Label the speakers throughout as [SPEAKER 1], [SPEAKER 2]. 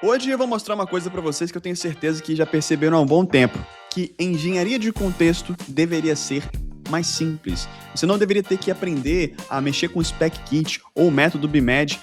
[SPEAKER 1] Hoje eu vou mostrar uma coisa para vocês que eu tenho certeza que já perceberam há um bom tempo, que engenharia de contexto deveria ser mais simples. Você não deveria ter que aprender a mexer com o Spec Kit ou o método BIMED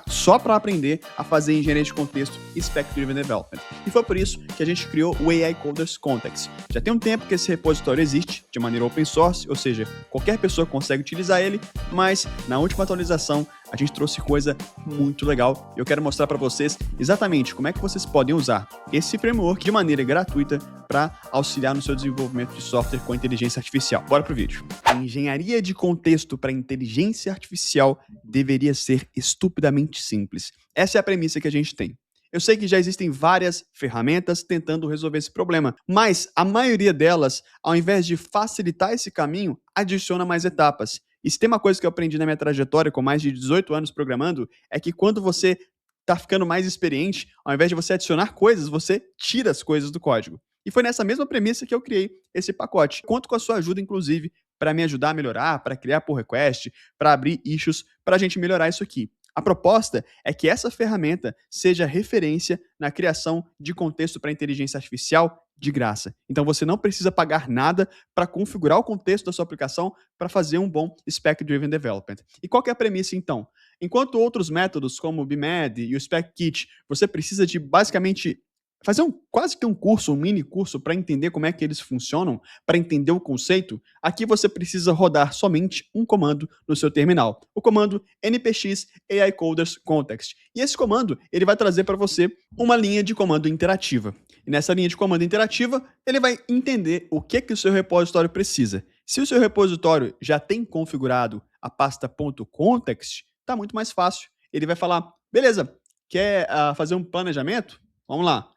[SPEAKER 1] só para aprender a fazer engenharia de contexto e Spec Driven Development. E foi por isso que a gente criou o AI Coders Context. Já tem um tempo que esse repositório existe de maneira open source, ou seja, qualquer pessoa consegue utilizar ele, mas na última atualização a gente trouxe coisa muito legal. Eu quero mostrar para vocês exatamente como é que vocês podem usar esse framework de maneira gratuita para auxiliar no seu desenvolvimento de software com inteligência artificial. Bora pro vídeo. A engenharia de contexto para inteligência artificial deveria ser estupidamente simples. Essa é a premissa que a gente tem. Eu sei que já existem várias ferramentas tentando resolver esse problema, mas a maioria delas, ao invés de facilitar esse caminho, adiciona mais etapas. E se tem uma coisa que eu aprendi na minha trajetória com mais de 18 anos programando, é que quando você está ficando mais experiente, ao invés de você adicionar coisas, você tira as coisas do código. E foi nessa mesma premissa que eu criei esse pacote. Conto com a sua ajuda, inclusive, para me ajudar a melhorar, para criar pull request, para abrir issues, para a gente melhorar isso aqui. A proposta é que essa ferramenta seja referência na criação de contexto para inteligência artificial de graça. Então você não precisa pagar nada para configurar o contexto da sua aplicação para fazer um bom Spec Driven Development. E qual que é a premissa então? Enquanto outros métodos como o BIMED e o Spec Kit, você precisa de basicamente fazer quase que um curso, um mini curso para entender como é que eles funcionam, para entender o conceito, aqui você precisa rodar somente um comando no seu terminal, o comando npx AI Coders Context. E esse comando, ele vai trazer para você uma linha de comando interativa. E nessa linha de comando interativa, ele vai entender o que o seu repositório precisa. Se o seu repositório já tem configurado a pasta .context, está muito mais fácil. Ele vai falar, beleza, quer fazer um planejamento? Vamos lá.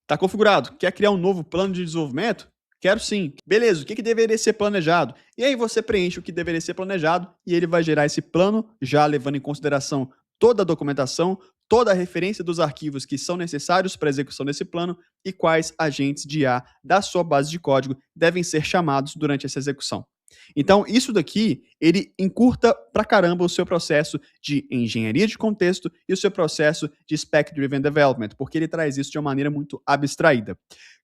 [SPEAKER 1] Está configurado. Quer criar um novo plano de desenvolvimento? Quero sim. Beleza, o que deveria ser planejado? E aí você preenche o que deveria ser planejado e ele vai gerar esse plano, já levando em consideração toda a documentação, toda a referência dos arquivos que são necessários para a execução desse plano e quais agentes de IA da sua base de código devem ser chamados durante essa execução. Então, isso daqui, ele encurta pra caramba o seu processo de engenharia de contexto e o seu processo de Spec Driven Development, porque ele traz isso de uma maneira muito abstraída.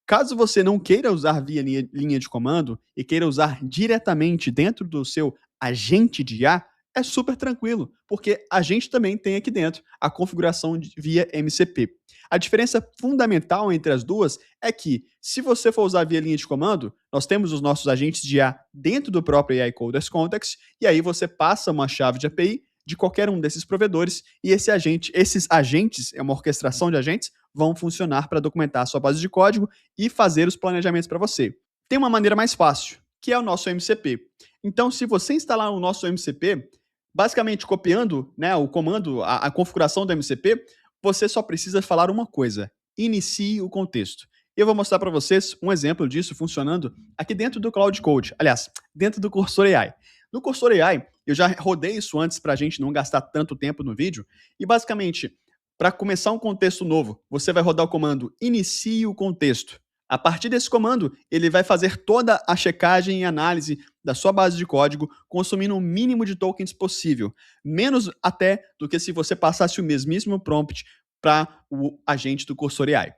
[SPEAKER 1] Caso você não queira usar via linha de comando e queira usar diretamente dentro do seu agente de IA, é super tranquilo, porque a gente também tem aqui dentro a configuração via MCP. A diferença fundamental entre as duas é que, se você for usar via linha de comando, nós temos os nossos agentes de IA dentro do próprio AI Coders Context, e aí você passa uma chave de API de qualquer um desses provedores, e esses agentes, é uma orquestração de agentes, vão funcionar para documentar a sua base de código e fazer os planejamentos para você. Tem uma maneira mais fácil, que é o nosso MCP. Então, se você instalar o nosso MCP, basicamente copiando, né, o comando, a configuração do MCP, você só precisa falar uma coisa: inicie o contexto. Eu vou mostrar para vocês um exemplo disso funcionando aqui dentro do Cloud Code, aliás, dentro do Cursor AI. No Cursor AI, eu já rodei isso antes para a gente não gastar tanto tempo no vídeo, e basicamente, para começar um contexto novo, você vai rodar o comando inicie o contexto. A partir desse comando, ele vai fazer toda a checagem e análise da sua base de código, consumindo o mínimo de tokens possível, menos até do que se você passasse o mesmíssimo prompt para o agente do Cursor AI.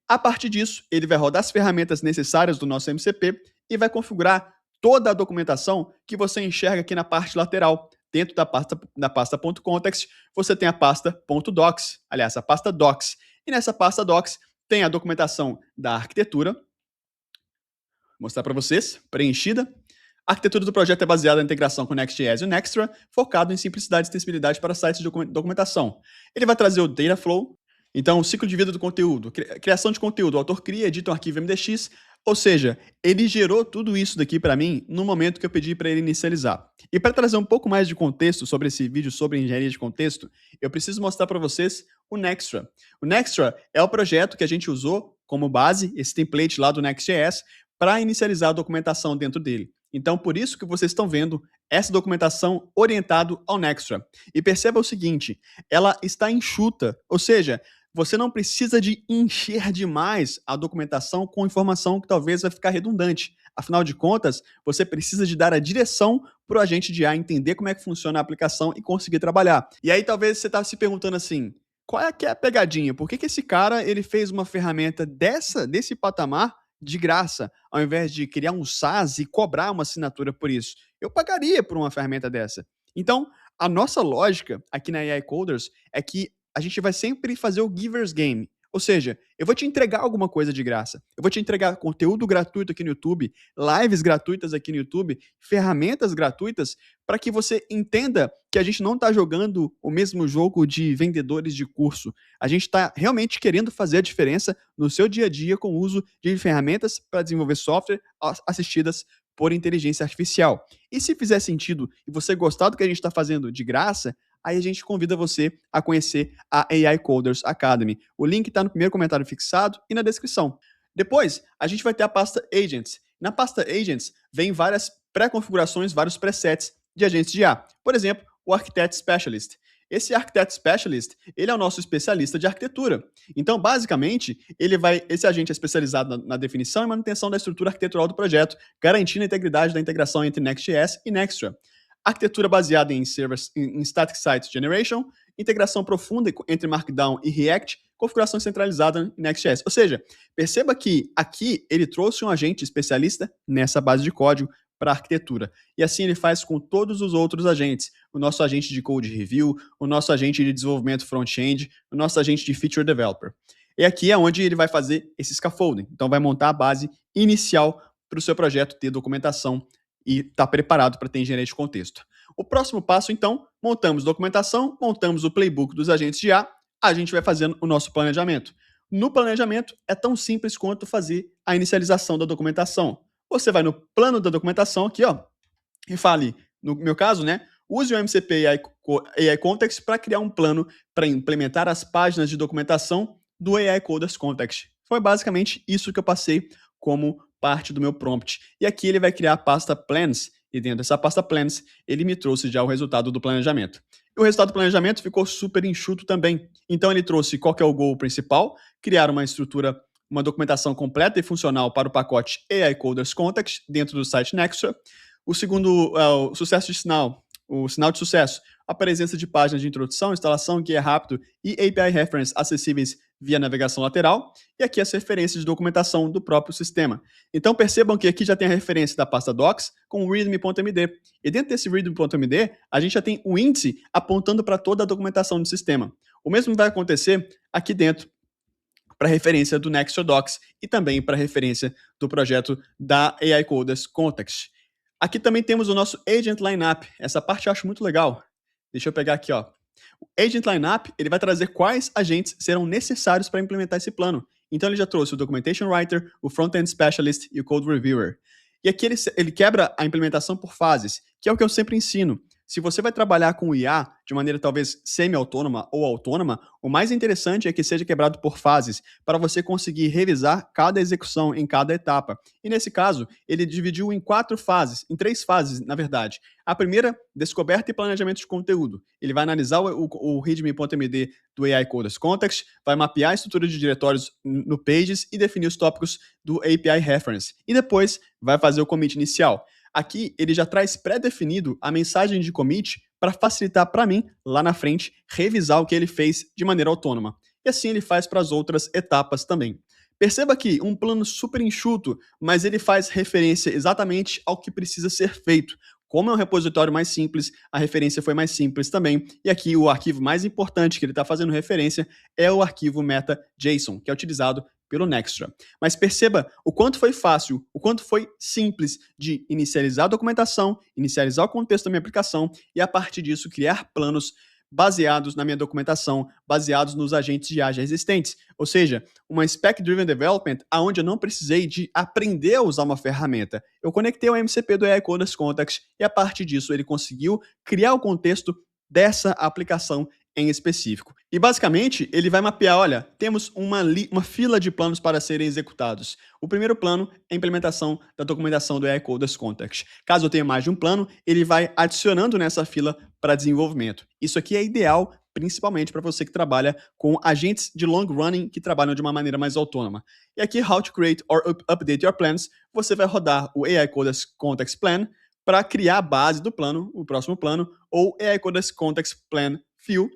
[SPEAKER 1] A partir disso, ele vai rodar as ferramentas necessárias do nosso MCP e vai configurar toda a documentação que você enxerga aqui na parte lateral. Dentro da pasta .context, você tem a pasta .docs, aliás, a pasta docs. E nessa pasta docs, tem a documentação da arquitetura, vou mostrar para vocês, preenchida. A arquitetura do projeto é baseada na integração com o Next.js e o Nextra, focado em simplicidade e extensibilidade para sites de documentação. Ele vai trazer o Dataflow, então o ciclo de vida do conteúdo, criação de conteúdo, o autor cria, edita um arquivo MDX, ou seja, ele gerou tudo isso daqui para mim no momento que eu pedi para ele inicializar. E para trazer um pouco mais de contexto sobre esse vídeo sobre engenharia de contexto, eu preciso mostrar para vocês o Nextra. O Nextra é o projeto que a gente usou como base, esse template lá do Next.js, para inicializar a documentação dentro dele. Então, por isso que vocês estão vendo essa documentação orientado ao Nextra. E perceba o seguinte, ela está enxuta, ou seja, você não precisa de encher demais a documentação com informação que talvez vai ficar redundante. Afinal de contas, você precisa de dar a direção para o agente de IA entender como é que funciona a aplicação e conseguir trabalhar. E aí talvez você está se perguntando assim, qual é que é a pegadinha? Por que que esse cara ele fez uma ferramenta desse patamar de graça, ao invés de criar um SaaS e cobrar uma assinatura por isso? Eu pagaria por uma ferramenta dessa. Então, a nossa lógica aqui na AI Coders é que a gente vai sempre fazer o giver's game. Ou seja, eu vou te entregar alguma coisa de graça. Eu vou te entregar conteúdo gratuito aqui no YouTube, lives gratuitas aqui no YouTube, ferramentas gratuitas, para que você entenda que a gente não está jogando o mesmo jogo de vendedores de curso. A gente está realmente querendo fazer a diferença no seu dia a dia com o uso de ferramentas para desenvolver software assistidas por inteligência artificial. E se fizer sentido e você gostar do que a gente está fazendo de graça, aí a gente convida você a conhecer a AI Coders Academy. O link está no primeiro comentário fixado e na descrição. Depois, a gente vai ter a pasta Agents. Na pasta Agents, vem várias pré-configurações, vários presets de agentes de IA. Por exemplo, o Architect Specialist. Esse Architect Specialist, ele é o nosso especialista de arquitetura. Então, basicamente, esse agente é especializado na definição e manutenção da estrutura arquitetural do projeto, garantindo a integridade da integração entre Next.js e Nextra. Arquitetura baseada em Static Site Generation, integração profunda entre Markdown e React, configuração centralizada em Next.js. Ou seja, perceba que aqui ele trouxe um agente especialista nessa base de código para arquitetura. E assim ele faz com todos os outros agentes. O nosso agente de code review, o nosso agente de desenvolvimento front-end, o nosso agente de feature developer. E aqui é onde ele vai fazer esse scaffolding. Então vai montar a base inicial para o seu projeto ter documentação e estar preparado para ter engenharia de contexto. O próximo passo, então, montamos documentação, montamos o playbook dos agentes de IA, a gente vai fazendo o nosso planejamento. No planejamento, é tão simples quanto fazer a inicialização da documentação. Você vai no plano da documentação aqui, ó, e fale, no meu caso, né, use o MCP AI Context para criar um plano para implementar as páginas de documentação do AI Coders Context. Foi basicamente isso que eu passei como parte do meu prompt. E aqui ele vai criar a pasta Plans, e dentro dessa pasta Plans, ele me trouxe já o resultado do planejamento. E o resultado do planejamento ficou super enxuto também. Então ele trouxe qual que é o goal principal, criar uma estrutura, uma documentação completa e funcional para o pacote AI Coders Context dentro do site Nextra. O segundo, o sucesso de sinal, o sinal de sucesso, a presença de páginas de introdução, instalação, guia rápido e API Reference acessíveis via navegação lateral, e aqui as referências de documentação do próprio sistema. Então percebam que aqui já tem a referência da pasta docs com o readme.md. E dentro desse readme.md, a gente já tem o índice apontando para toda a documentação do sistema. O mesmo vai acontecer aqui dentro para referência do Nextra Docs e também para referência do projeto da AI Coders Context. Aqui também temos o nosso Agent Lineup. Essa parte eu acho muito legal. Deixa eu pegar aqui, ó. O Agent Lineup, ele vai trazer quais agentes serão necessários para implementar esse plano. Então ele já trouxe o Documentation Writer, o Front-End Specialist e o Code Reviewer. E aqui ele quebra a implementação por fases, que é o que eu sempre ensino. Se você vai trabalhar com o IA de maneira talvez semi-autônoma ou autônoma, o mais interessante é que seja quebrado por fases, para você conseguir revisar cada execução em cada etapa. E nesse caso, ele dividiu em 4 fases, em 3 fases, na verdade. A primeira, descoberta e planejamento de conteúdo. Ele vai analisar o readme.md do AI Coders Context, vai mapear a estrutura de diretórios no Pages e definir os tópicos do API Reference. E depois vai fazer o commit inicial. Aqui ele já traz pré-definido a mensagem de commit para facilitar para mim, lá na frente, revisar o que ele fez de maneira autônoma. E assim ele faz para as outras etapas também. Perceba aqui um plano super enxuto, mas ele faz referência exatamente ao que precisa ser feito. Como é um repositório mais simples, a referência foi mais simples também. E aqui o arquivo mais importante que ele está fazendo referência é o arquivo meta.json, que é utilizado pelo Nextra. Mas perceba o quanto foi fácil, o quanto foi simples de inicializar a documentação, inicializar o contexto da minha aplicação e, a partir disso, criar planos baseados na minha documentação, baseados nos agentes de IA já existentes. Ou seja, uma Spec-Driven Development onde eu não precisei de aprender a usar uma ferramenta. Eu conectei o MCP do AI Coders Context e, a partir disso, ele conseguiu criar o contexto dessa aplicação em específico. E basicamente, ele vai mapear, olha, temos uma fila de planos para serem executados. O primeiro plano é a implementação da documentação do AI Coders Context. Caso eu tenha mais de um plano, ele vai adicionando nessa fila para desenvolvimento. Isso aqui é ideal, principalmente para você que trabalha com agentes de long running que trabalham de uma maneira mais autônoma. E aqui, How to Create or Update Your Plans, você vai rodar o AI Coders Context Plan para criar a base do plano, o próximo plano, ou AI Coders Context Plan Fill,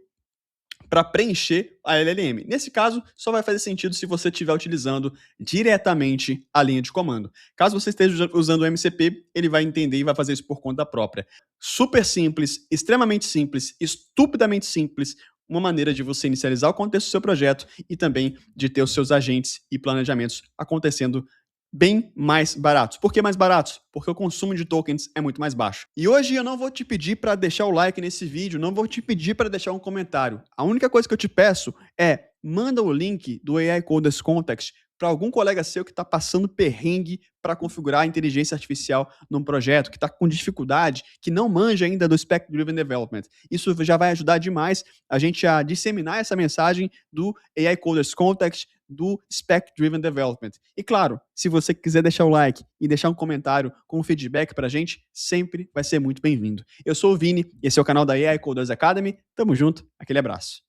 [SPEAKER 1] para preencher a LLM. Nesse caso, só vai fazer sentido se você estiver utilizando diretamente a linha de comando. Caso você esteja usando o MCP, ele vai entender e vai fazer isso por conta própria. Super simples, extremamente simples, estupidamente simples, uma maneira de você inicializar o contexto do seu projeto e também de ter os seus agentes e planejamentos acontecendo bem mais baratos. Por que mais baratos? Porque o consumo de tokens é muito mais baixo. E hoje eu não vou te pedir para deixar o like nesse vídeo, não vou te pedir para deixar um comentário. A única coisa que eu te peço é manda o link do AI Coders Context para algum colega seu que está passando perrengue para configurar a inteligência artificial num projeto, que está com dificuldade, que não manja ainda do Spec Driven Development. Isso já vai ajudar demais a gente a disseminar essa mensagem do AI Coders Context, do Spec Driven Development. E claro, se você quiser deixar o like e deixar um comentário com feedback pra gente, sempre vai ser muito bem-vindo. Eu sou o Vini, esse é o canal da AI Coders Academy. Tamo junto, aquele abraço.